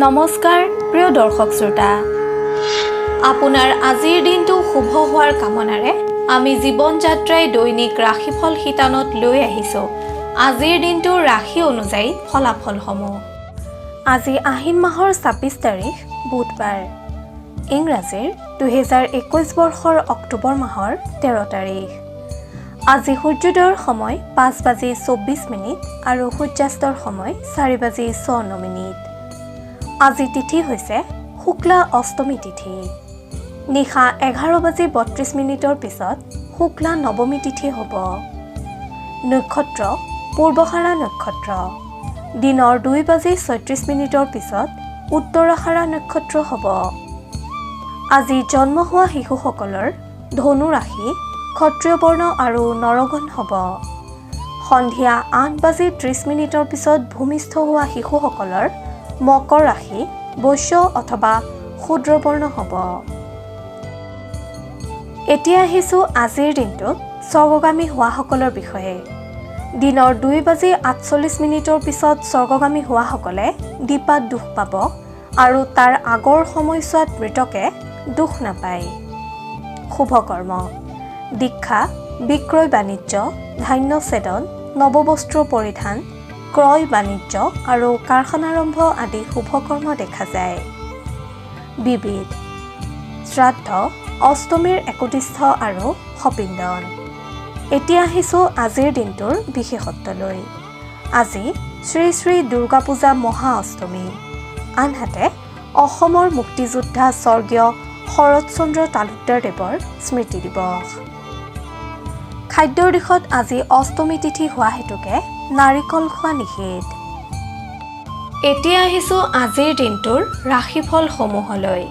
নমস্কাৰ প্ৰিয় দৰ্শক শ্ৰোতা আপোনাৰ আজিৰ দিনটো শুভ হোৱাৰ কামনাৰে আমি জীৱন যাত্ৰাই দৈনিক ৰাশিফল শিতানত লৈ আহিছো আজিৰ দিনটোৰ ৰাশি অনুযায়ী ফলাফলসমূহ আজি আহিন মাহৰ ২৬ তাৰিখ বুধবাৰ ইংৰাজীৰ ২০২১ বৰ্ষৰ অক্টোবৰ মাহৰ ১৩ তাৰিখ আজি সূৰ্যোদয়ৰ সময় ৫:২৪ আৰু সূৰ্যাস্তৰ সময় ৪:৫৬ আজি তিথি হৈছে শুক্লা অষ্টমী তিথি নিশা ১১:৩২ পিছত শুক্লা নৱমী তিথি হ'ব নক্ষত্ৰ পূৰ্বষাৰা নক্ষত্ৰ দিনৰ ২:৩৬ পিছত উত্তৰাষাৰা নক্ষত্ৰ হ'ব আজি জন্ম হোৱা শিশুসকলৰ ধনু ৰাশি ক্ষত্ৰিয় বৰ্ণ আৰু নৰগণ হ'ব সন্ধিয়া ৮:৩০ পিছত ভূমিষ্ঠ হোৱা শিশুসকলৰ মকৰ ৰাশি বৈশ্য অথবা ক্ষুদ্ৰবৰ্ণ হ'ব এতিয়া আহিছোঁ আজিৰ দিনটোত স্বৰ্গগামী হোৱাসকলৰ বিষয়ে দিনৰ ২:৪৮ পিছত স্বৰ্গগামী হোৱাসকলে দীপাত দুখ পাব আৰু তাৰ আগৰ সময়ছোৱাত মৃতকে দুখ নাপায় শুভ কৰ্ম দীক্ষা বিক্ৰয় বাণিজ্য ধান্যছেদন নৱবস্ত্ৰ পৰিধান ক্ৰয় বাণিজ্য আৰু কাৰখানাৰম্ভ আদি শুভকৰ্ম দেখা যায় বিবিধ শ্ৰাদ্ধ অষ্টমীৰ একতিষ্ঠ আৰু সপিণ্ডন এতিয়া আহিছোঁ আজিৰ দিনটোৰ বিশেষত্বলৈ আজি শ্ৰী শ্ৰী দুৰ্গা পূজা মহা অষ্টমী আনহাতে অসমৰ মুক্তিযোদ্ধা স্বৰ্গীয় শৰৎচন্দ্ৰ তালুকদাৰদেৱৰ স্মৃতি দিৱস খাদ্যৰ দিশত আজি অষ্টমী তিথি হোৱা হেতুকে নাৰিকল খোৱা নিষেধ এতিয়া আহিছোঁ আজিৰ দিনটোৰ ৰাশিফলসমূহলৈ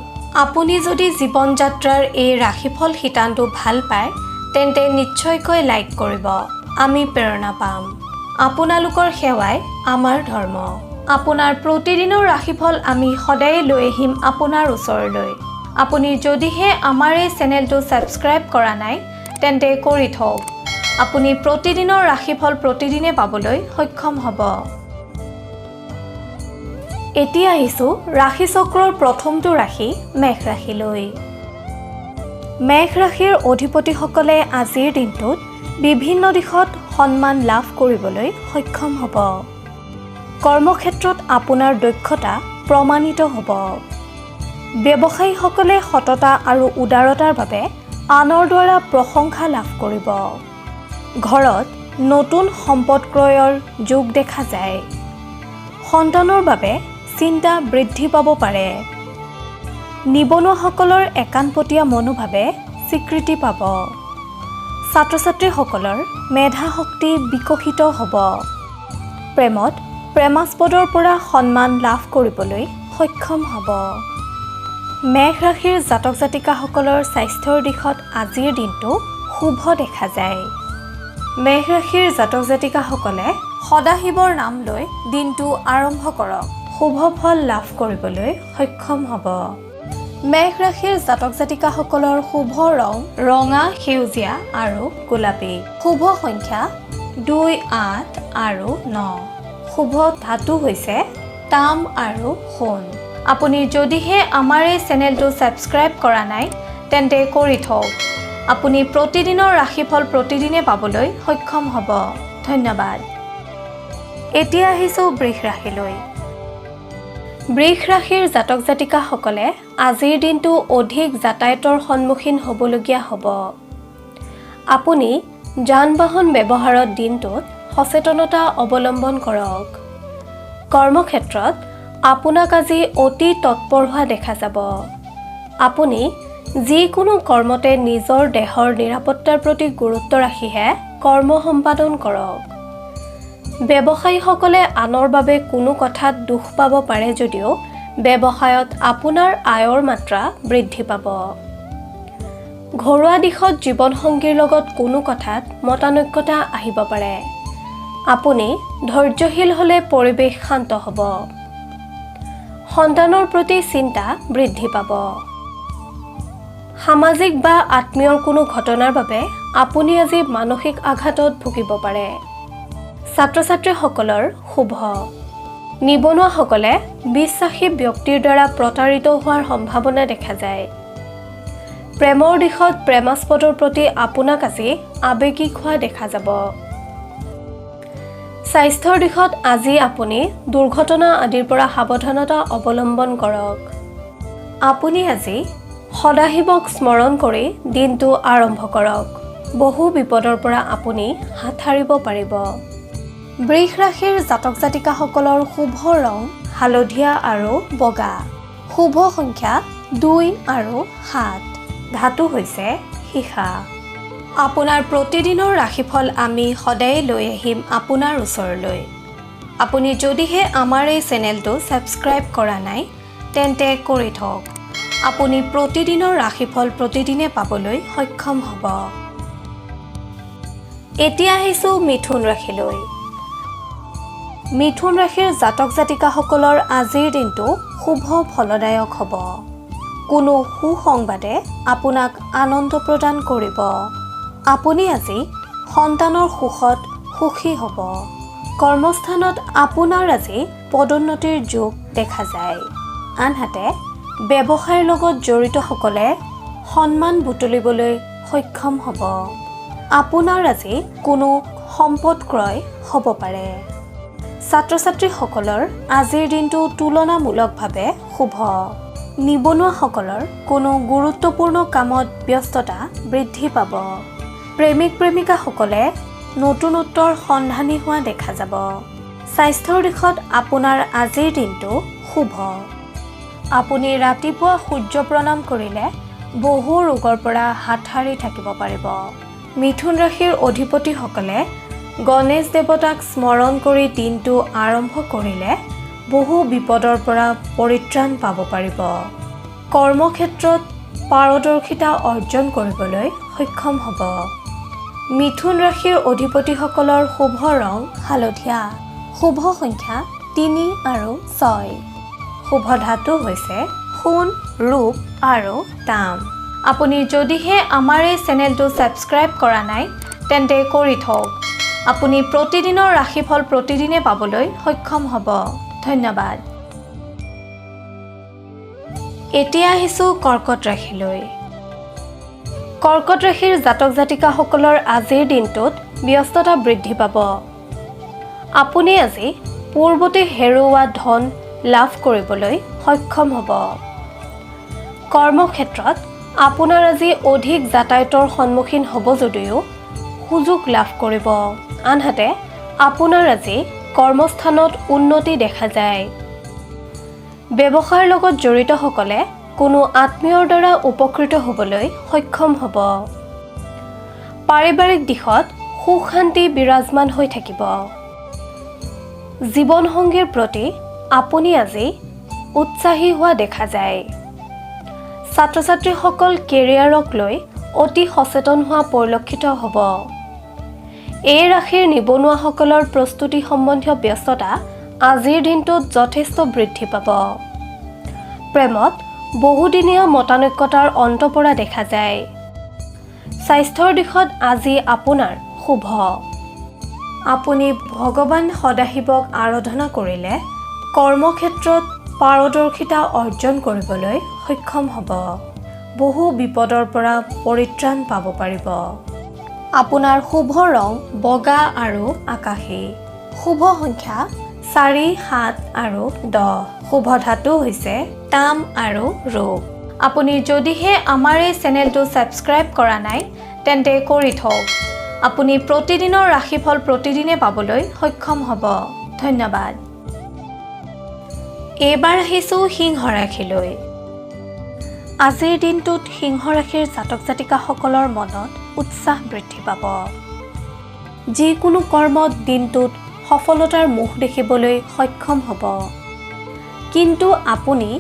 আপুনি যদি জীৱন যাত্ৰাৰ এই ৰাশিফল শিতানটো ভাল পায় তেন্তে নিশ্চয়কৈ লাইক কৰিব আমি প্ৰেৰণা পাম আপোনালোকৰ সেৱাই আমাৰ ধৰ্ম আপোনাৰ প্ৰতিদিনৰ ৰাশিফল আমি সদায় লৈ আহিম আপোনাৰ ওচৰলৈ আপুনি যদিহে আমাৰ এই চেনেলটো ছাবস্ক্ৰাইব কৰা নাই তেন্তে কৰি থওক আপুনি প্ৰতিদিনৰ ৰাশিফল প্ৰতিদিনে পাবলৈ সক্ষম হ'ব এতিয়া আহিছোঁ ৰাশি চক্ৰৰ প্ৰথমটো ৰাশি মেষ ৰাশিলৈ মেষ ৰাশিৰ অধিপতিসকলে আজিৰ দিনটোত বিভিন্ন দিশত সন্মান লাভ কৰিবলৈ সক্ষম হ'ব কৰ্মক্ষেত্ৰত আপোনাৰ দক্ষতা প্ৰমাণিত হ'ব ব্যৱসায়ীসকলে সততা আৰু উদাৰতাৰ বাবে আনৰ দ্বাৰা প্ৰশংসা লাভ কৰিব ঘৰত নতুন সম্পদ ক্ৰয়ৰ যোগ দেখা যায় সন্তানৰ বাবে চিন্তা বৃদ্ধি পাব পাৰে নিবনুৱাসকলৰ একান্তপতীয়া মনোভাৱে স্বীকৃতি পাব ছাত্ৰ ছাত্ৰীসকলৰ মেধা শক্তি বিকশিত হ'ব প্ৰেমত প্ৰেমাস্পদৰ পৰা সন্মান লাভ কৰিবলৈ সক্ষম হ'ব মেষ ৰাশিৰ জাতক জাতিকাসকলৰ স্বাস্থ্যৰ দিশত আজিৰ দিনটো শুভ দেখা যায় মেষ ৰাশিৰ জাতক জাতিকাসকলে সদাশিৱৰ নাম লৈ দিনটো আৰম্ভ কৰক শুভ ফল লাভ কৰিবলৈ সক্ষম হ'ব মেষ ৰাশিৰ জাতক জাতিকাসকলৰ শুভ ৰং ৰঙা সেউজীয়া আৰু গোলাপী শুভ সংখ্যা ২ ৮ আৰু ৯ শুভ ধাতু হৈছে তাম আৰু সোণ আপুনি যদিহে আমাৰ এই চেনেলটো ছাবস্ক্ৰাইব কৰা নাই তেন্তে কৰি থওক আপুনি প্ৰতিদিনৰ ৰাশিফল প্ৰতিদিনে পাবলৈ সক্ষম হ'ব ধন্যবাদ এতিয়া আহিছোঁ বৃষ ৰাশিলৈ বৃষ ৰাশিৰ জাতক জাতিকাসকলে আজিৰ দিনটো অধিক যাতায়াতৰ সন্মুখীন হ'বলগীয়া হ'ব আপুনি যান বাহন ব্যৱহাৰত দিনটোত সচেতনতা অৱলম্বন কৰক কৰ্মক্ষেত্ৰত আপোনাক আজি অতি তৎপৰ হোৱা দেখা যাব আপুনি যিকোনো কৰ্মতে নিজৰ দেহৰ নিৰাপত্তাৰ প্ৰতি গুৰুত্ব ৰাখিহে কৰ্ম সম্পাদন কৰক ব্যৱসায়ীসকলে আনৰ বাবে কোনো কথাত দুখ পাব পাৰে যদিও ব্যৱসায়ত আপোনাৰ আয়ৰ মাত্ৰা বৃদ্ধি পাব ঘৰুৱা দিশত জীৱনসংগীৰ লগত কোনো কথাত মতানৈক্যতা আহিব পাৰে আপুনি ধৈৰ্যশীল হ'লে পৰিৱেশ শান্ত হ'ব সন্তানৰ প্ৰতি চিন্তা বৃদ্ধি পাব সামাজিক বা আত্মীয়ৰ কোনো ঘটনাৰ বাবে আপুনি আজি মানসিক আঘাতত ভুগিব পাৰে ছাত্ৰ ছাত্ৰীসকলৰ শুভ নিবনুৱাসকলে বিশ্বাসী ব্যক্তিৰ দ্বাৰা প্ৰতাৰিত হোৱাৰ সম্ভাৱনা দেখা যায়। প্ৰেমৰ দিশত প্ৰেমাস্পদৰ প্ৰতি আপোনাক আজি আৱেগিক হোৱা দেখা যাব। স্বাস্থ্যৰ দিশত আজি আপুনি দুৰ্ঘটনা আদিৰ পৰা সাৱধানতা অৱলম্বন কৰক। আপুনি আজি সদাশিৱক স্মৰণ কৰি দিনটো আৰম্ভ কৰক। বহু বিপদৰ পৰা আপুনি হাত সাৰিব পাৰিব। বৃষ ৰাশিৰ জাতক জাতিকাসকলৰ শুভ ৰং হালধীয়া আৰু বগা। শুভ সংখ্যা 2 আৰু 7। ধাতু হৈছে সীসা। আপোনাৰ প্ৰতিদিনৰ ৰাশিফল আমি সদায় লৈ আহিম আপোনাৰ ওচৰলৈ। আপুনি যদিহে আমাৰ এই চেনেলটো ছাবস্ক্ৰাইব কৰা নাই তেন্তে কৰি থওক। আপুনি প্ৰতিদিনৰ ৰাশিফল প্ৰতিদিনে পাবলৈ সক্ষম হ'ব। এতিয়া আহিছোঁ মিথুন ৰাশিলৈ। মিথুন ৰাশিৰ জাতক জাতিকাসকলৰ আজিৰ দিনটো শুভ ফলদায়ক হ'ব। কোনো সুসংবাদে আপোনাক আনন্দ প্ৰদান কৰিব। আপুনি আজি সন্তানৰ সুখত সুখী হ'ব। কৰ্মস্থানত আপোনাৰ আজি পদোন্নতিৰ যোগ দেখা যায়। আনহাতে ব্যৱসায়ৰ লগত জড়িতসকলে সন্মান বুটলিবলৈ সক্ষম হ'ব। আপোনাৰ আজি কোনো সম্পদ ক্ৰয় হ'ব পাৰে। ছাত্ৰ ছাত্ৰীসকলৰ আজিৰ দিনটো তুলনামূলকভাৱে শুভ। নিবনুৱাসকলৰ কোনো গুৰুত্বপূৰ্ণ কামত ব্যস্ততা বৃদ্ধি পাব। প্ৰেমিক প্ৰেমিকাসকলে নতুনত্বৰ সন্ধানী হোৱা দেখা যাব। স্বাস্থ্যৰ দিশত আপোনাৰ আজিৰ দিনটো শুভ। আপুনি ৰাতিপুৱা সূৰ্য প্ৰণাম কৰিলে বহু ৰোগৰ পৰা হাত সাৰি থাকিব পাৰিব। মিথুন ৰাশিৰ অধিপতিসকলে গণেশ দেৱতাক স্মৰণ কৰি দিনটো আৰম্ভ কৰিলে বহু বিপদৰ পৰা পৰিত্ৰাণ পাব পাৰিব। কৰ্মক্ষেত্ৰত পাৰদৰ্শিতা অৰ্জন কৰিবলৈ সক্ষম হ'ব। মিথুন ৰাশিৰ অধিপতিসকলৰ শুভ ৰং হালধীয়া। শুভ সংখ্যা 3 আৰু 6। শুভ ধাতু হৈছে সোণ, ৰূপ আৰু তাম। আপুনি যদিহে আমাৰ এই চেনেলটো ছাবস্ক্ৰাইব কৰা নাই তেন্তে কৰি থওক। আপুনি প্ৰতিদিনৰ ৰাশিফল প্ৰতিদিনে পাবলৈ সক্ষম হ'ব। ধন্যবাদ। এতিয়া আহিছোঁ কৰ্কট ৰাশিলৈ। কৰ্কট ৰাশিৰ জাতক জাতিকাসকলৰ আজিৰ দিনটোত ব্যস্ততা বৃদ্ধি পাব। আপুনি আজি পূৰ্বতে হেৰুওৱা ধন লাভ কৰিবলৈ সক্ষম হ'ব। কৰ্মক্ষেত্ৰত আপোনাৰ আজি অধিক যাতায়াতৰ সন্মুখীন হ'ব যদিও সুযোগ লাভ কৰিব। আনহাতে আপোনাৰ আজি কৰ্মস্থানত উন্নতি দেখা যায়। ব্যৱসায়ৰ লগত জড়িতসকলে কোনো আত্মীয়ৰ দ্বাৰা উপকৃত হ'বলৈ সক্ষম হ'ব। পাৰিবাৰিক দিশত সুখ শান্তি বিৰাজমান হৈ থাকিব। জীৱনসংগীৰ প্ৰতি আপুনি আজি উৎসাহী হোৱা দেখা যায়। ছাত্ৰ ছাত্ৰীসকল কেৰিয়াৰক লৈ অতি সচেতন হোৱা পৰিলক্ষিত হ'ব। এই ৰাশিৰ নিবনুৱাসকলৰ প্ৰস্তুতি সম্বন্ধীয় ব্যস্ততা আজিৰ দিনটোত যথেষ্ট বৃদ্ধি পাব। প্ৰেমত বহুদিনীয়া মতানৈক্যতাৰ অন্ত পৰা দেখা যায়। স্বাস্থ্যৰ দিশত আজি আপোনাৰ শুভ। আপুনি ভগৱান সদাশিৱক আৰাধনা কৰিলে কৰ্মক্ষেত্ৰত পাৰদৰ্শিতা অৰ্জন কৰিবলৈ সক্ষম হ'ব। বহু বিপদৰ পৰা পৰিত্ৰাণ পাব পাৰিব। আপোনাৰ শুভ ৰং বগা আৰু আকাশী। শুভ সংখ্যা 4, 7 আৰু 10। শুভ ধাতু হৈছে তাম আৰু ৰূপ। আপুনি যদিহে আমাৰ এই চেনেলটো ছাবস্ক্ৰাইব কৰা নাই তেন্তে কৰি থওক। আপুনি প্ৰতিদিনৰ ৰাশিফল প্ৰতিদিনে পাবলৈ সক্ষম হ'ব। ধন্যবাদ। এইবাৰ আহিছোঁ সিংহ ৰাশিলৈ। আজিৰ দিনটোত সিংহ ৰাশিৰ জাতক জাতিকাসকলৰ মনত উৎসাহ বৃদ্ধি পাব। যিকোনো কৰ্মত দিনটোত সফলতাৰ মুখ দেখিবলৈ সক্ষম হ'ব। কিন্তু আপুনি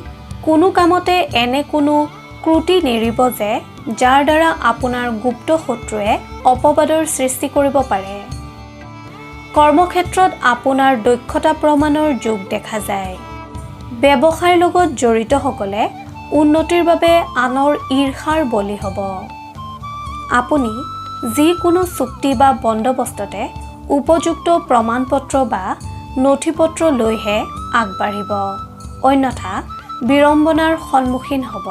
কোনো কামতে এনে কোনো ক্ৰুটি নেৰিব যে যাৰ দ্বাৰা আপোনাৰ গুপ্ত শত্ৰুৱে অপবাদৰ সৃষ্টি কৰিব পাৰে। কৰ্মক্ষেত্ৰত আপোনাৰ দক্ষতা প্ৰমাণৰ যোগ দেখা যায়। ব্যৱসায়ৰ লগত জড়িতসকলে উন্নতিৰ বাবে আনৰ ঈৰ্ষাৰ বলি হ'ব। আপুনি যিকোনো চুক্তি বা বন্দোবস্ততে উপযুক্ত প্ৰমাণপত্ৰ বা নথিপত্ৰ লৈহে আগবাঢ়িব, অন্যথা বিড়ম্বনাৰ সন্মুখীন হ'ব।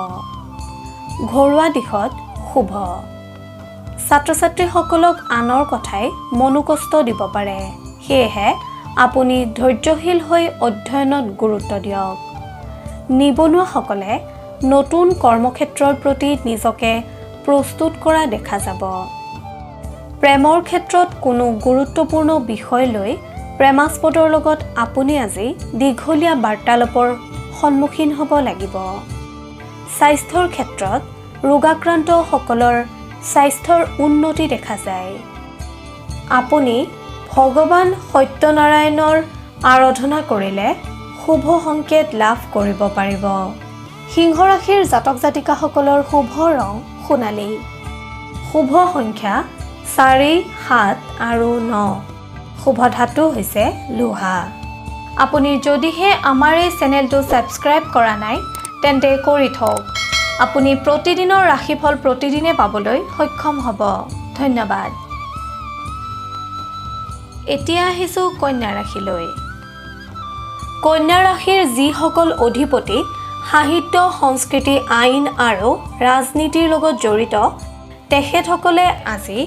ঘৰুৱা দিশত শুভ। ছাত্ৰ-ছাত্ৰীসকলক আনৰ কথাই মনোকষ্ট দিব পাৰে, সেয়েহে আপুনি ধৈৰ্যশীল হৈ অধ্যয়নত গুৰুত্ব দিয়ক। নিবনুৱাসকলে নতুন কৰ্মক্ষেত্ৰৰ প্ৰতি নিজকে প্ৰস্তুত কৰা দেখা যাব। প্ৰেমৰ ক্ষেত্ৰত কোনো গুৰুত্বপূৰ্ণ বিষয় লৈ প্ৰেমাস্পদৰ লগত আপুনি আজি দীঘলীয়া বাৰ্তালাপৰ সন্মুখীন হ'ব লাগিব। স্বাস্থ্যৰ ক্ষেত্ৰত ৰোগাক্ৰান্তসকলৰ স্বাস্থ্যৰ উন্নতি দেখা যায়। আপুনি ভগৱান সত্যনাৰায়ণৰ আৰাধনা কৰিলে শুভ সংকেত লাভ কৰিব পাৰিব। সিংহ ৰাশিৰ জাতক জাতিকাসকলৰ শুভ ৰং সোণালী। শুভ সংখ্যা 4, 7 আৰু 9। শুভ ধাতু হৈছে লোহা। আপুনি যদিহে আমাৰ এই চেনেলটো ছাবস্ক্ৰাইব কৰা নাই তেন্তে কৰি থওক। আপুনি প্ৰতিদিনৰ ৰাশিফল প্ৰতিদিনে পাবলৈ সক্ষম হ'ব। ধন্যবাদ। এতিয়া আহিছোঁ কন্যা ৰাশিলৈ। কন্যা ৰাশিৰ যিসকল অধিপতি সাহিত্য, সংস্কৃতি, আইন আৰু ৰাজনীতিৰ লগত জড়িত, তেখেতসকলে আজি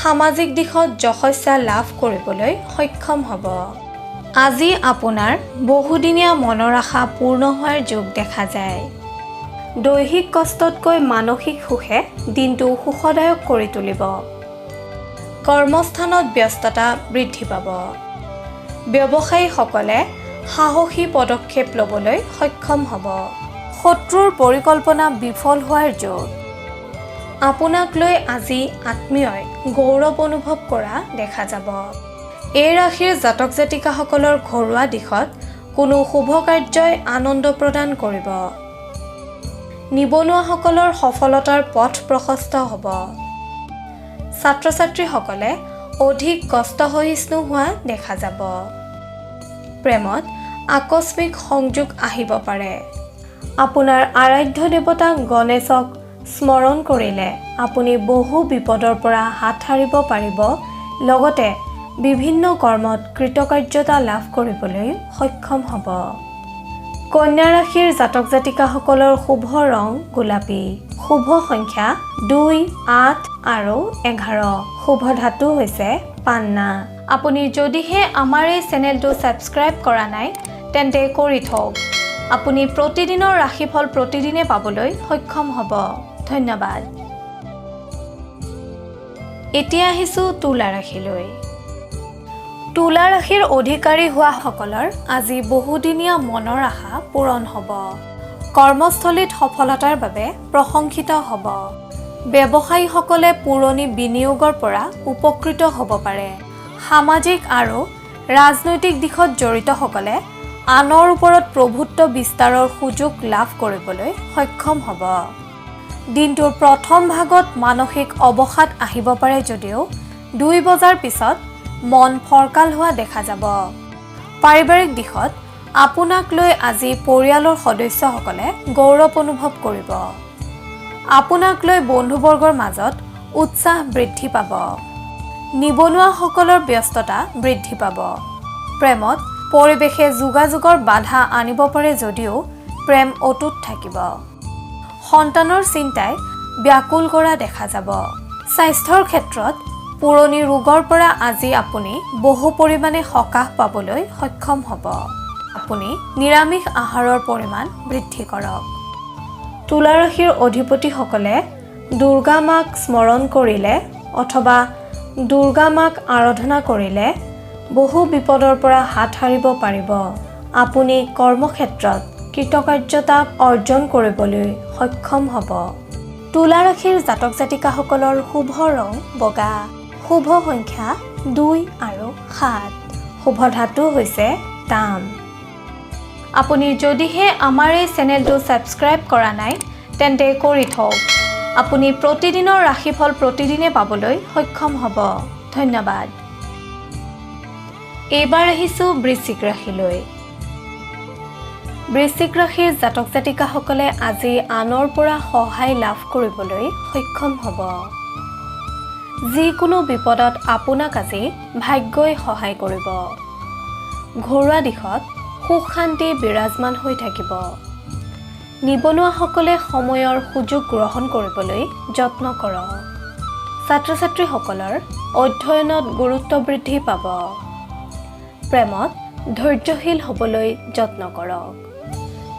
সামাজিক দিশত যশস্যা লাভ কৰিবলৈ সক্ষম হ'ব। আজি আপোনাৰ বহুদিনীয়া মনৰ আশা পূৰ্ণ হোৱাৰ যোগ দেখা যায়। দৈহিক কষ্টতকৈ মানসিক সুখে দিনটো সুখদায়ক কৰি তুলিব। কৰ্মস্থানত ব্যস্ততা বৃদ্ধি পাব। ব্যৱসায়ীসকলে সাহসী পদক্ষেপ ল'বলৈ সক্ষম হ'ব। শত্ৰুৰ পৰিকল্পনা বিফল হোৱাৰ যোগ। আপোনাক লৈ আজি আত্মীয়ই গৌৰৱ অনুভৱ কৰা দেখা যাব। এই ৰাশিৰ জাতক জাতিকাসকলৰ ঘৰুৱা দিশত কোনো শুভ কাৰ্যই আনন্দ প্ৰদান কৰিব। নিবনুৱাসকলৰ সফলতাৰ পথ প্ৰশস্ত হ'ব। ছাত্ৰ-ছাত্ৰীসকলে অধিক কষ্টসহিষ্ণু হোৱা দেখা যাব। প্ৰেমত আকস্মিক সংযোগ আহিব পাৰে। আপোনাৰ আৰাধ্য দেৱতা গণেশক স্মৰণ কৰিলে আপুনি বহু বিপদৰ পৰা হাত সাৰিব পাৰিব, লগতে বিভিন্ন কৰ্মত কৃতকাৰ্যতা লাভ কৰিবলৈ সক্ষম হ'ব। কন্যা ৰাশিৰ জাতক জাতিকাসকলৰ শুভ ৰং গোলাপী। শুভ সংখ্যা 2, 8 আৰু 11। শুভ ধাতু হৈছে পান্না। আপুনি যদিহে আমাৰ এই চেনেলটো ছাবস্ক্ৰাইব কৰা নাই তেন্তে কৰি থওক। আপুনি প্ৰতিদিনৰ ৰাশিফল প্ৰতিদিনে পাবলৈ সক্ষম হ'ব। ধন্যবাদ। এতিয়া আহিছোঁ তুলা ৰাশিলৈ। তুলা ৰাশিৰ অধিকাৰী হোৱাসকলৰ আজি বহুদিনীয়া মনৰ আশা পূৰণ হ'ব। কৰ্মস্থলীত সফলতাৰ বাবে প্ৰশংসিত হ'ব। ব্যৱসায়ীসকলে পুৰণি বিনিয়োগৰ পৰা উপকৃত হ'ব পাৰে। সামাজিক আৰু ৰাজনৈতিক দিশত জড়িতসকলে আনৰ ওপৰত প্ৰভুত্ব বিস্তাৰৰ সুযোগ লাভ কৰিবলৈ সক্ষম হ'ব। দিনটোৰ প্ৰথম ভাগত মানসিক অৱসাদ আহিব পাৰে যদিও 2 বজাৰ পিছত মন ফৰকাল হোৱা দেখা যাব। পাৰিবাৰিক দিশত আপোনাক লৈ আজি পৰিয়ালৰ সদস্যসকলে গৌৰৱ অনুভৱ কৰিব। আপোনাক লৈ বন্ধুবৰ্গৰ মাজত উৎসাহ বৃদ্ধি পাব। নিবনুৱাসকলৰ ব্যস্ততা বৃদ্ধি পাব। প্ৰেমত পৰিৱেশে যোগাযোগৰ বাধা আনিব পাৰে যদিও প্ৰেম অটুট থাকিব। সন্তানৰ চিন্তাই ব্যাকুল কৰা দেখা যাব। স্বাস্থ্যৰ ক্ষেত্ৰত পুৰণি ৰোগৰ পৰা আজি আপুনি বহু পৰিমাণে সকাহ পাবলৈ সক্ষম হ'ব। আপুনি নিৰামিষ আহাৰৰ পৰিমাণ বৃদ্ধি কৰক। তুলা ৰাশিৰ অধিপতিসকলে দুৰ্গা মাক স্মৰণ কৰিলে অথবা দুৰ্গা মাক আৰাধনা কৰিলে বহু বিপদৰ পৰা হাত সাৰিব পাৰিব। আপুনি কৰ্মক্ষেত্ৰত কৃতকাৰ্যতা অৰ্জন কৰিবলৈ সক্ষম হ'ব। তুলা ৰাশিৰ জাতক জাতিকাসকলৰ শুভ ৰং বগা। শুভ সংখ্যা 2 আৰু 7। শুভ ধাতু হৈছে তাম। আপুনি যদিহে আমাৰ এই চেনেলটো ছাবস্ক্ৰাইব কৰা নাই তেন্তে কৰি থওক। আপুনি প্ৰতিদিনৰ ৰাশিফল প্ৰতিদিনে পাবলৈ সক্ষম হ'ব। ধন্যবাদ। এইবাৰ আহিছোঁ বৃশ্চিক ৰাশিলৈ। বৃশ্চিক ৰাশিৰ জাতক জাতিকাসকলে আজি আনৰ পৰা সহায় লাভ কৰিবলৈ সক্ষম হ'ব। যিকোনো বিপদত আপোনাক আজি ভাগ্যই সহায় কৰিব। ঘৰুৱা দিশত সুখ শান্তি বিৰাজমান হৈ থাকিব। নিবনুৱাসকলে সময়ৰ সুযোগ গ্ৰহণ কৰিবলৈ যত্ন কৰক। ছাত্ৰ-ছাত্ৰীসকলৰ অধ্যয়নত গুৰুত্ব বৃদ্ধি পাব। প্ৰেমত ধৈৰ্যশীল হ'বলৈ যত্ন কৰক।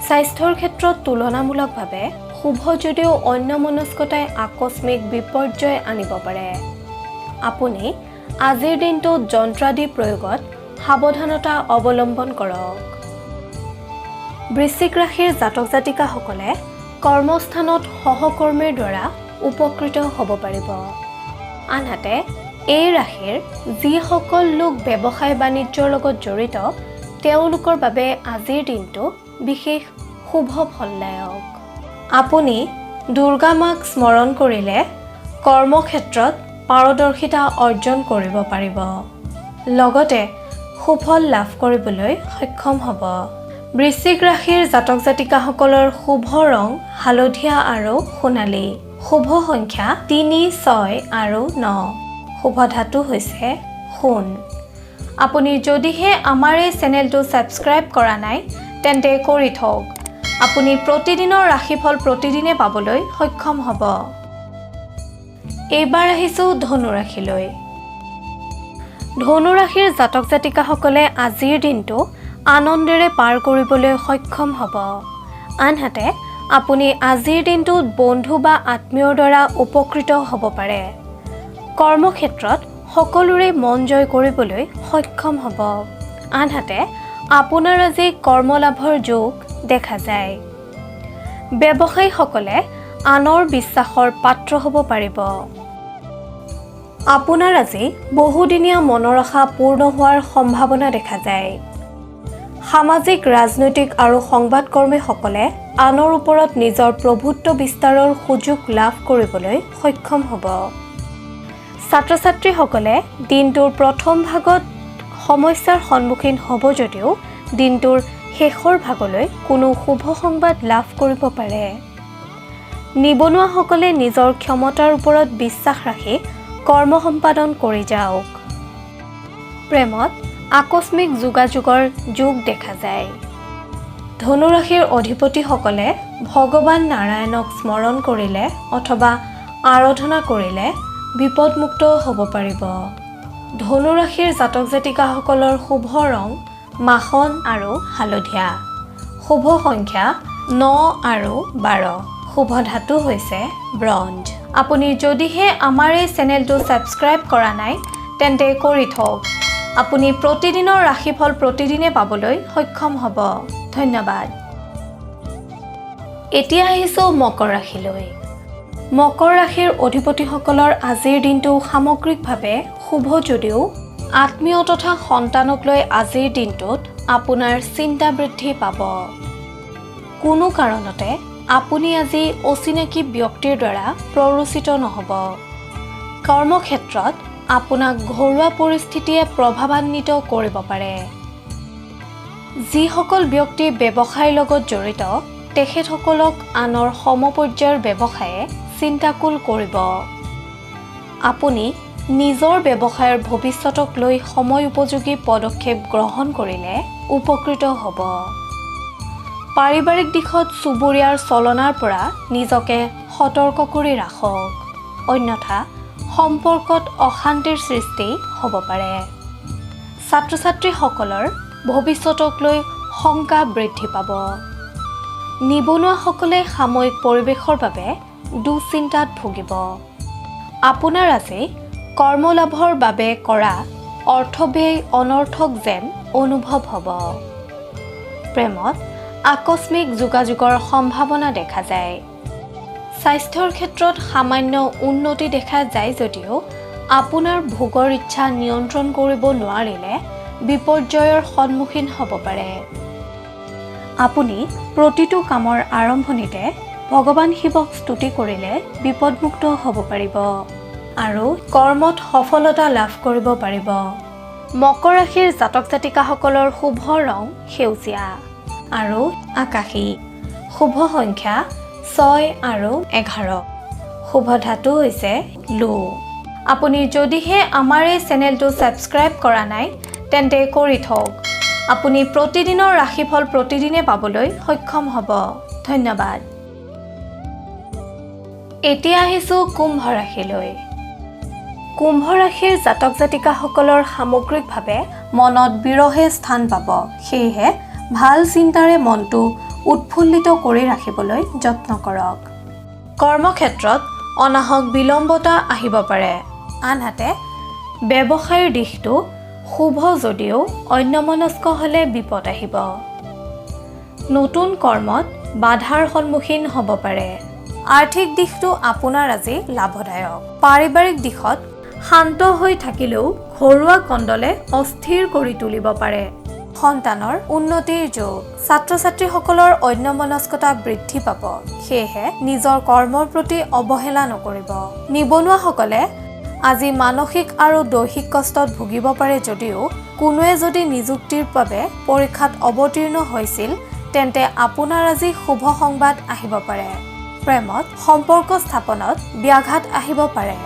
স্বাস্থ্যৰ ক্ষেত্ৰত তুলনামূলকভাৱে শুভ যদিও অন্যমনস্কতাই আকস্মিক বিপৰ্যয় আনিব পাৰে। আপুনি আজিৰ দিনটোত যন্ত্ৰাদি প্ৰয়োগত সাৱধানতা অৱলম্বন কৰক। বৃশ্চিক ৰাশিৰ জাতক জাতিকাসকলে কৰ্মস্থানত সহকৰ্মীৰ দ্বাৰা উপকৃত হ'ব পাৰিব। আনহাতে এই ৰাশিৰ যিসকল লোক ব্যৱসায় বাণিজ্যৰ লগত জড়িত তেওঁলোকৰ বাবে আজিৰ দিনটো বিশেষ শুভ ফলদায়ক। আপুনি দুৰ্গা মাক স্মৰণ কৰিলে কৰ্মক্ষেত্ৰত পাৰদৰ্শিতা অৰ্জন কৰিব পাৰিব। লগতে সুফল লাভ কৰিবলৈ সক্ষম হ'ব। বৃশ্চিক ৰাশিৰ জাতক জাতিকাসকলৰ শুভ ৰং হালধীয়া আৰু সোণালী। শুভ সংখ্যা 3, 6 আৰু 9। শুভ ধাতু হৈছে সোণ। আপুনি যদিহে আমাৰ এই চেনেলটো ছাবস্ক্ৰাইব কৰা নাই তেন্তে কৰি থওক। আপুনি প্ৰতিদিনৰ ৰাশিফল প্ৰতিদিনে পাবলৈ সক্ষম হ'ব। এইবাৰ আহিছোঁ ধনু ৰাশিলৈ। ধনু ৰাশিৰ জাতক জাতিকাসকলে আজিৰ দিনটো আনন্দেৰে পাৰ কৰিবলৈ সক্ষম হ'ব। আনহাতে আপুনি আজিৰ দিনটোত বন্ধু বা আত্মীয়ৰ দ্বাৰা উপকৃত হ'ব পাৰে। কৰ্মক্ষেত্ৰত সকলোৰে মন জয় কৰিবলৈ সক্ষম হ'ব। আনহাতে আপোনাৰ আজি কৰ্মলাভৰ যোগ দেখা যায়। ব্যৱসায়ীসকলে আনৰ বিশ্বাসৰ পাত্ৰ হ'ব পাৰিব। আপোনাৰ আজি বহুদিনীয়া মনৰ আশা পূৰ্ণ হোৱাৰ সম্ভাৱনা দেখা যায়। সামাজিক ৰাজনৈতিক আৰু সংবাদকৰ্মীসকলে আনৰ ওপৰত নিজৰ প্ৰভুত্ব বিস্তাৰৰ সুযোগ লাভ কৰিবলৈ সক্ষম হ'ব। ছাত্ৰ-ছাত্ৰীসকলে দিনটোৰ প্ৰথম ভাগত সমস্যাৰ সন্মুখীন হ'ব যদিও দিনটোৰ শেষৰ ভাগলৈ কোনো শুভ সংবাদ লাভ কৰিব পাৰে। নিবনুৱাসকলে নিজৰ ক্ষমতাৰ ওপৰত বিশ্বাস ৰাখি কৰ্ম সম্পাদন কৰি যাওক। প্ৰেমত আকস্মিক যোগাযোগৰ যোগ দেখা যায়। ধনু ৰাশিৰ অধিপতিসকলে ভগৱান নাৰায়ণক স্মৰণ কৰিলে অথবা আৰাধনা কৰিলে বিপদমুক্ত হ'ব পাৰিব। ধনু ৰাশিৰ জাতক জাতিকাসকলৰ শুভ ৰং মাখন আৰু হালধীয়া। শুভ সংখ্যা 9 আৰু 12। শুভ ধাতু হৈছে ব্ৰঞ্জ। আপুনি যদিহে আমাৰ এই চেনেলটো ছাবস্ক্ৰাইব কৰা নাই তেন্তে কৰি থওক। আপুনি প্ৰতিদিনৰ ৰাশিফল প্ৰতিদিনে পাবলৈ সক্ষম হ'ব। ধন্যবাদ। এতিয়া আহিছোঁ মকৰ ৰাশিলৈ। মকৰ ৰাশিৰ অধিপতিসকলৰ আজিৰ দিনটো সামগ্ৰিকভাৱে শুভ যদিও আত্মীয় তথা সন্তানক লৈ আজিৰ দিনটোত আপোনাৰ চিন্তা বৃদ্ধি পাব। কোনো কাৰণতে আপুনি আজি অচিনাকি ব্যক্তিৰ দ্বাৰা প্ৰৰোচিত নহ'ব। কৰ্মক্ষেত্ৰত আপোনাক ঘৰুৱা পৰিস্থিতিয়ে প্ৰভাৱান্বিত কৰিব পাৰে। যিসকল ব্যক্তি ব্যৱসায়ৰ লগত জড়িত তেখেতসকলক আনৰ সমপৰ্যায়ৰ ব্যৱসায়ে চিন্তাকুল কৰিব। আপুনি নিজৰ ব্যৱসায়ৰ ভৱিষ্যতক লৈ সময় উপযোগী পদক্ষেপ গ্ৰহণ কৰিলে উপকৃত হ'ব। পাৰিবাৰিক দিশত চুবুৰীয়াৰ চলনাৰ পৰা নিজকে সতৰ্ক কৰি ৰাখক, অন্যথা সম্পৰ্কত অশান্তিৰ সৃষ্টি হ'ব পাৰে। ছাত্ৰ-ছাত্ৰীসকলৰ ভৱিষ্যতক লৈ শংকা বৃদ্ধি পাব। নিবনুৱাসকলে সাময়িক পৰিৱেশৰ বাবে দুশ্চিন্তাত ভুগিব। আপোনাৰ আজি কৰ্মলাভৰ বাবে কৰা অৰ্থব্যয় অনৰ্থক যেন অনুভৱ হ'ব। প্ৰেমত আকস্মিক যোগাযোগৰ সম্ভাৱনা দেখা যায়। স্বাস্থ্যৰ ক্ষেত্ৰত সামান্য উন্নতি দেখা যায় যদিও আপোনাৰ ভোগৰ ইচ্ছা নিয়ন্ত্ৰণ কৰিব নোৱাৰিলে বিপৰ্যয়ৰ সন্মুখীন হ'ব পাৰে। আপুনি প্ৰতিটো কামৰ আৰম্ভণিতে ভগৱান শিৱক স্তুতি কৰিলে বিপদমুক্ত হ'ব পাৰিব আৰু কৰ্মত সফলতা লাভ কৰিব পাৰিব। মকৰ ৰাশিৰ জাতক জাতিকাসকলৰ শুভ ৰং সেউজীয়া আৰু আকাশী। শুভ সংখ্যা 6 আৰু 11। শুভ ধাতু হৈছে লো। আপুনি যদিহে আমাৰ এই চেনেলটো ছাবস্ক্ৰাইব কৰা নাই তেন্তে কৰি থওক। আপুনি প্ৰতিদিনৰ ৰাশিফল প্ৰতিদিনে পাবলৈ সক্ষম হ'ব। ধন্যবাদ। এতিয়া আহিছোঁ কুম্ভ ৰাশিলৈ। কুম্ভ ৰাশিৰ জাতক জাতিকাসকলৰ সামগ্ৰিকভাৱে মনত বিৰহে স্থান পাব। সেয়েহে ভাল চিন্তাৰে মনটো উৎফুল্লিত কৰি ৰাখিবলৈ যত্ন কৰক। কৰ্মক্ষেত্ৰত অনাহক বিলম্বতা আহিব পাৰে। আনহাতে ব্যৱসায়ৰ দিশটো শুভ যদিও অন্যমনস্ক হ'লে বিপদ আহিব। নতুন কৰ্মত বাধাৰ সন্মুখীন হ'ব পাৰে। আৰ্থিক দিশটো আপোনাৰ আজি লাভদায়ক। পাৰিবাৰিক দিশত শান্ত হৈ থাকিলেও ঘৰুৱা কণ্ডলে অস্থিৰ কৰি তুলিব পাৰে। সন্তানৰ উন্নতিৰ যোগ। ছাত্ৰ ছাত্ৰীসকলৰ অন্যমনস্কতা বৃদ্ধি পাব। সেয়েহে নিজৰ কৰ্মৰ প্ৰতি অৱহেলা নকৰিব। নিবনুৱাসকলে আজি মানসিক আৰু দৈহিক কষ্টত ভুগিব পাৰে যদিও কোনোৱে যদি নিযুক্তিৰ বাবে পৰীক্ষাত অৱতীৰ্ণ হৈছিল তেন্তে আপোনাৰ আজি শুভ সংবাদ আহিব পাৰে। প্ৰেমত সম্পৰ্ক স্থাপনত ব্যাঘাত আহিব পাৰে।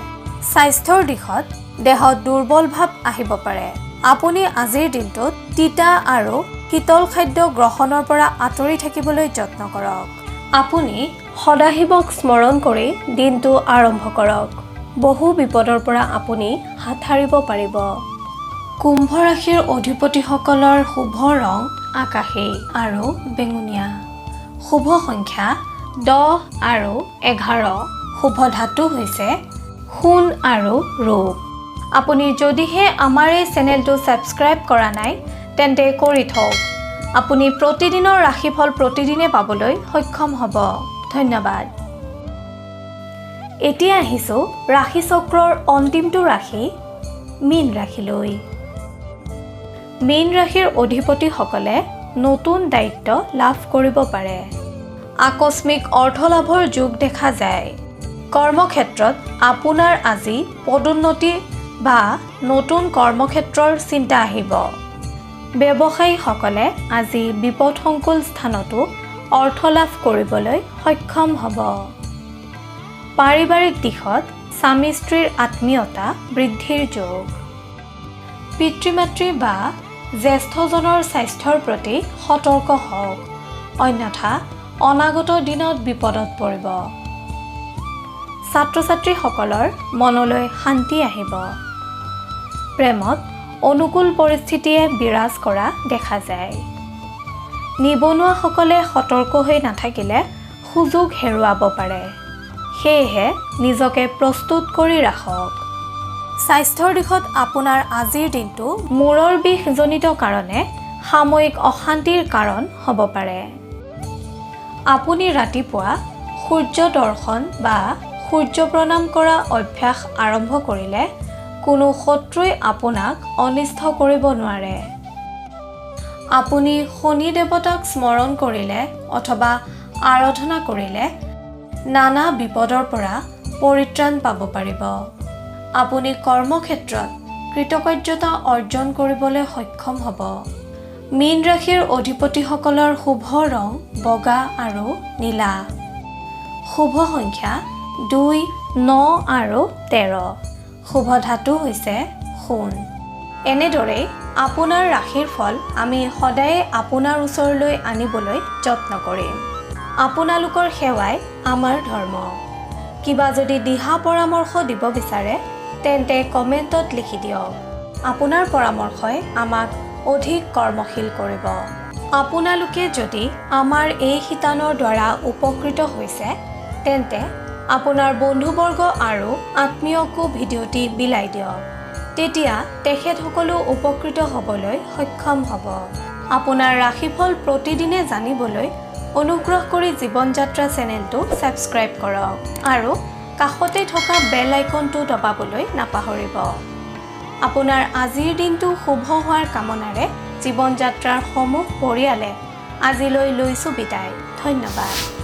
স্বাস্থ্যৰ দিশত দেহত দুৰ্বল ভাৱ আহিব পাৰে। আপুনি আজিৰ দিনটোত তিতা আৰু শীতল খাদ্য গ্ৰহণৰ পৰা আঁতৰি থাকিবলৈ যত্ন কৰক। আপুনি সদাশিৱক স্মৰণ কৰি দিনটো আৰম্ভ কৰক। বহু বিপদৰ পৰা আপুনি হাত সাৰিব পাৰিব। কুম্ভ ৰাশিৰ অধিপতিসকলৰ শুভ ৰং আকাশী আৰু বেঙুনীয়া। শুভ সংখ্যা 10 আৰু 11। শুভ ধাতু হৈছে সোণ আৰু ৰূপ। আপুনি যদিহে আমাৰ এই চেনেলটো ছাবস্ক্ৰাইব কৰা নাই তেন্তে কৰি থওক। আপুনি প্ৰতিদিনৰ ৰাশিফল প্ৰতিদিনে পাবলৈ সক্ষম হ'ব। ধন্যবাদ। এতিয়া আহিছোঁ ৰাশিচক্ৰৰ অন্তিমটো ৰাশি মীন ৰাশিলৈ। মীন ৰাশিৰ অধিপতিসকলে নতুন দায়িত্ব লাভ কৰিব পাৰে। আকস্মিক অৰ্থলাভৰ যোগ দেখা যায়। কৰ্মক্ষেত্ৰত আপোনাৰ আজি পদোন্নতি বা নতুন কৰ্মক্ষেত্ৰৰ চিন্তা আহিব। ব্যৱসায়ীসকলে আজি বিপদসংকুল স্থানতো অৰ্থ লাভ কৰিবলৈ সক্ষম হ'ব। পাৰিবাৰিক দিশত স্বামী স্ত্ৰীৰ আত্মীয়তা বৃদ্ধিৰ যোগ। পিতৃ-মাতৃ বা জ্যেষ্ঠজনৰ স্বাস্থ্যৰ প্ৰতি সতৰ্ক হওক, অন্যথা অনাগত দিনত বিপদত পৰিব। ছাত্ৰ ছাত্ৰীসকলৰ মনলৈ শান্তি আহিব। প্ৰেমত অনুকূল পৰিস্থিতিয়ে বিৰাজ কৰা দেখা যায়। নিবনুৱাসকলে সতৰ্ক হৈ নাথাকিলে সুযোগ হেৰুৱাব পাৰে। সেয়েহে নিজকে প্ৰস্তুত কৰি ৰাখক। স্বাস্থ্যৰ দিশত আপোনাৰ আজিৰ দিনটো মূৰৰ বিষজনিত কাৰণে সাময়িক অশান্তিৰ কাৰণ হ'ব পাৰে। আপুনি ৰাতিপুৱা সূৰ্য দৰ্শন বা সূৰ্য প্ৰণাম কৰা অভ্যাস আৰম্ভ কৰিলে কোনো শত্ৰুই আপোনাক অনিষ্ট কৰিব নোৱাৰে। আপুনি শনি দেৱতাক স্মৰণ কৰিলে অথবা আৰাধনা কৰিলে নানা বিপদৰ পৰা পৰিত্ৰাণ পাব পাৰিব। আপুনি কৰ্মক্ষেত্ৰত কৃতকাৰ্যতা অৰ্জন কৰিবলৈ সক্ষম হ'ব। মীন ৰাশিৰ অধিপতিসকলৰ শুভ ৰং বগা আৰু নীলা। শুভ সংখ্যা 2, 9 আৰু 13। শুভ ধাতু হৈছে সোণ। এনেদৰেই আপোনাৰ ৰাশিৰ ফল আমি সদায়ে আপোনাৰ ওচৰলৈ আনিবলৈ যত্ন কৰিম। আপোনালোকৰ সেৱাই আমাৰ ধৰ্ম। কিবা যদি দিহা পৰামৰ্শ দিব বিচাৰে তেন্তে কমেণ্টত লিখি দিয়ক। আপোনাৰ পৰামৰ্শই আমাক অধিক কৰ্মশীল কৰিব। আপোনালোকে যদি আমাৰ এই শিতানৰ দ্বাৰা উপকৃত হৈছে তেন্তে আপোনাৰ বন্ধুবৰ্গ আৰু আত্মীয়কো ভিডিঅ'টি বিলাই দিয়ক। তেতিয়া তেখেতসকলো উপকৃত হ'বলৈ সক্ষম হ'ব। আপোনাৰ ৰাশিফল প্ৰতিদিনে জানিবলৈ অনুগ্ৰহ কৰি জীৱন যাত্ৰা চেনেলটো ছাবস্ক্ৰাইব কৰক আৰু কাষতে থকা বেল আইকনটো দবাবলৈ নাপাহৰিব। আপোনাৰ আজিৰ দিনটো শুভ হোৱাৰ কামনাৰে জীৱন যাত্ৰাৰ সমূহ পৰিয়ালে আজিলৈ লৈছোঁ বিদায়। ধন্যবাদ।